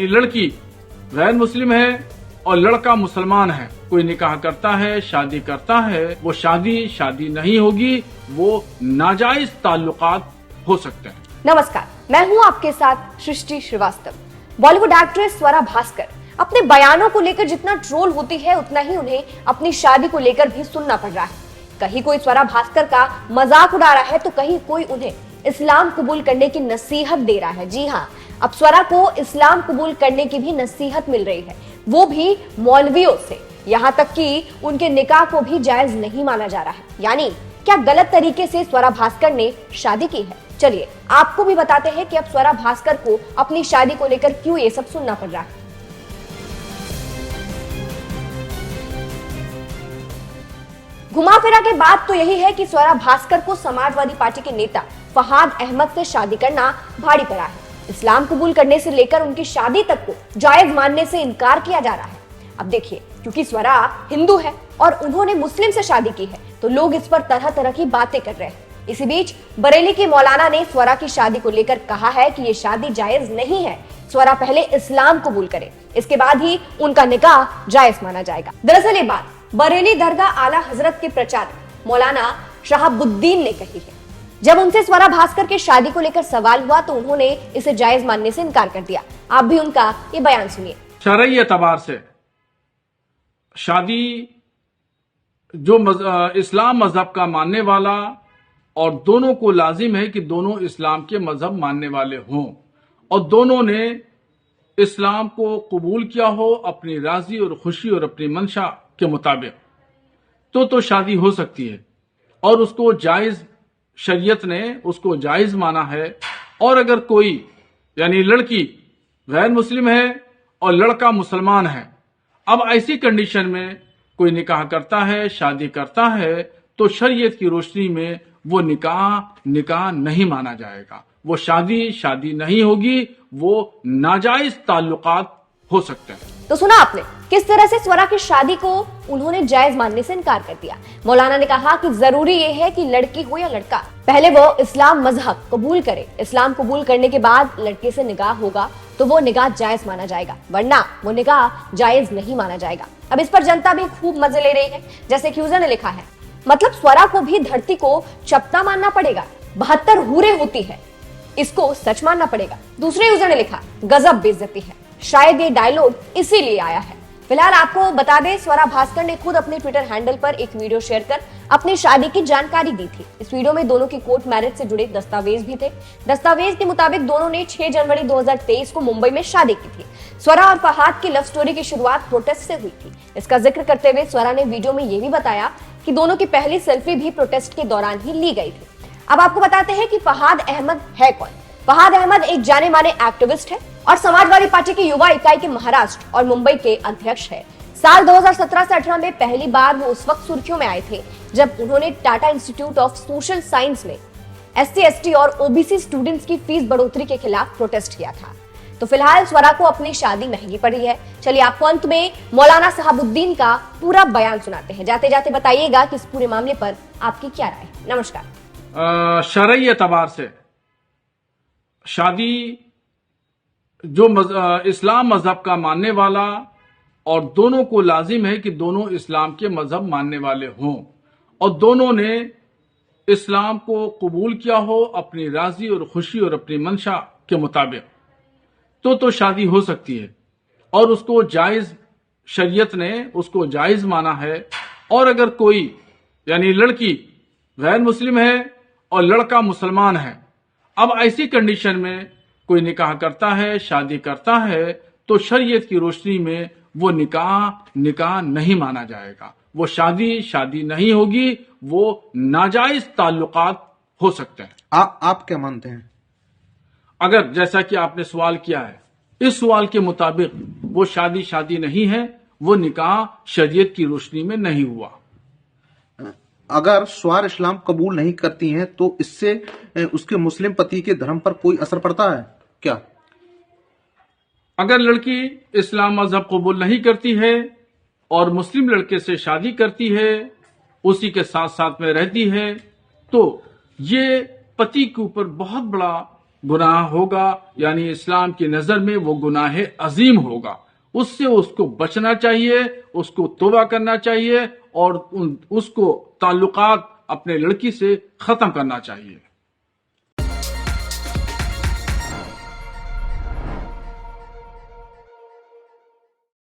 यानी लड़की गैर मुस्लिम है और लड़का मुसलमान है, कोई निकाह करता है, शादी करता है, वो शादी नहीं होगी, वो नाजायज ताल्लुकात हो सकते हैं। नमस्कार, मैं हूं आपके साथ सृष्टि श्रीवास्तव। बॉलीवुड एक्ट्रेस स्वरा भास्कर अपने बयानों को लेकर जितना ट्रोल होती है, उतना ही उन्हें अपनी शादी को लेकर भी सुनना पड़ रहा है। कहीं कोई स्वरा भास्कर का मजाक उड़ा रहा है, तो कहीं कोई उन्हें इस्लाम कबूल करने की नसीहत दे रहा है। जी हाँ, अब स्वरा को इस्लाम कबूल करने की भी नसीहत मिल रही है, वो भी मौलवियों से। यहाँ तक कि उनके निकाह को भी जायज नहीं माना जा रहा है। यानी क्या गलत तरीके से स्वरा भास्कर ने शादी की है? चलिए आपको भी बताते हैं कि अब स्वरा भास्कर को अपनी शादी को लेकर क्यों ये सब सुनना पड़ रहा है। घुमा फिरा के बात तो यही है कि स्वरा भास्कर को समाजवादी पार्टी के नेता फहाद अहमद से शादी करना भारी पड़ा है। इस्लाम कबूल करने से लेकर उनकी शादी तक को जायज मानने से इनकार किया जा रहा है। अब देखिए, क्योंकि स्वरा हिंदू है और उन्होंने मुस्लिम से शादी की है, तो लोग इस पर तरह तरह की बातें कर रहे हैं। इसी बीच बरेली के मौलाना ने स्वरा की शादी को लेकर कहा है कि ये शादी जायज नहीं है, स्वरा पहले इस्लाम कबूल करे, इसके बाद ही उनका निकाह जायज माना जाएगा। दरअसल ये बात बरेली दरगाह आला हजरत के प्रचारक मौलाना शहाबुद्दीन ने कही है। जब उनसे स्वरा भास्कर के शादी को लेकर सवाल हुआ, तो उन्होंने इसे जायज मानने से इनकार कर दिया। आप भी उनका ये बयान सुनिए। शरई एतबार से शादी जो इस्लाम मजहब का मानने वाला और दोनों को लाजिम है कि दोनों इस्लाम के मजहब मानने वाले हों और दोनों ने इस्लाम को कबूल किया हो अपनी राजी और खुशी और अपनी मंशा के मुताबिक, तो शादी हो सकती है और उसको जायज, शरीयत ने उसको जायज माना है। और अगर कोई यानी लड़की गैर मुस्लिम है और लड़का मुसलमान है, अब ऐसी कंडीशन में कोई निकाह करता है, शादी करता है, तो शरीयत की रोशनी में वो निकाह नहीं माना जाएगा, वो शादी नहीं होगी, वो नाजायज ताल्लुकात हो सकते हैं। तो सुना आपने किस तरह से स्वरा की शादी को उन्होंने जायज मानने से इनकार कर दिया। मौलाना ने कहा कि जरूरी ये है कि लड़की हो या लड़का, पहले वो इस्लाम मजहब कबूल करे, इस्लाम कबूल करने के बाद लड़के से निकाह होगा तो वो निकाह जायज माना जाएगा, वरना वो निकाह जायज नहीं माना जाएगा। अब इस पर जनता भी खूब मजे ले रही है। जैसे कि यूजर ने लिखा है, मतलब स्वरा को भी धरती को चपटा मानना पड़ेगा, 72 हूरें होती है, इसको सच मानना पड़ेगा। दूसरे यूजर ने लिखा, गजब बेइज्जती है, शायद ये डायलॉग इसीलिए आया है। फिलहाल आपको बता दें, स्वरा भास्कर ने खुद अपने ट्विटर हैंडल पर एक वीडियो शेयर कर अपनी शादी की जानकारी दी थी। इस वीडियो में दोनों की कोर्ट मैरिज से जुड़े दस्तावेज भी थे। दस्तावेज के मुताबिक दोनों ने 6 जनवरी 2023 को मुंबई में शादी की थी। स्वरा और फहाद की लव स्टोरी की शुरुआत प्रोटेस्ट से हुई थी। इसका जिक्र करते हुए स्वरा ने वीडियो में यह भी बताया कि दोनों की पहली सेल्फी भी प्रोटेस्ट के दौरान ही ली गई थी। अब आपको बताते हैं कि फहाद अहमद है कौन। फहाद अहमद एक जाने माने एक्टिविस्ट है और समाजवादी पार्टी की युवा इकाई के महाराष्ट्र और मुंबई के अध्यक्ष है। साल 2017 से 18 में पहली बार वो उस वक्त सुर्खियों में आए थे जब उन्होंने Tata institute of social science में SC ST और OBC स्टूडेंट्स की फीस बढ़ोतरी के खिलाफ प्रोटेस्ट किया था। तो फिलहाल स्वरा को अपनी शादी महंगी पड़ी है। चलिए आपको अंत में मौलाना शहाबुद्दीन का पूरा बयान सुनाते हैं। जाते जाते बताइएगा कि इस पूरे मामले पर आपकी क्या राय है। नमस्कार। शरई एतबार से शादी जो इस्लाम मजहब का मानने वाला और दोनों को लाजिम है कि दोनों इस्लाम के मजहब मानने वाले हों और दोनों ने इस्लाम को कबूल किया हो अपनी राजी और खुशी और अपनी मंशा के मुताबिक, तो शादी हो सकती है और उसको जायज, शरीयत ने उसको जायज माना है। और अगर कोई यानी लड़की गैर मुस्लिम है और लड़का मुसलमान है, अब ऐसी कंडीशन में कोई निकाह करता है, शादी करता है, तो शरीयत की रोशनी में वो निकाह नहीं माना जाएगा, वो शादी नहीं होगी, वो नाजायज ताल्लुकात हो सकते हैं। आप क्या मानते हैं? अगर जैसा कि आपने सवाल किया है, इस सवाल के मुताबिक वो शादी नहीं है, वो निकाह शरीयत की रोशनी में नहीं हुआ। अगर स्वरा इस्लाम कबूल नहीं करती हैं तो इससे उसके मुस्लिम पति के धर्म पर कोई असर पड़ता है क्या? अगर लड़की इस्लाम मजहब कबूल नहीं करती है और मुस्लिम लड़के से शादी करती है, उसी के साथ साथ में रहती है, तो ये पति के ऊपर बहुत बड़ा गुनाह होगा, यानी इस्लाम की नजर में वो गुनाह अजीम होगा। उससे उसको बचना चाहिए, उसको तौबा करना चाहिए और उसको ताल्लुकात अपने लड़की से खत्म करना चाहिए।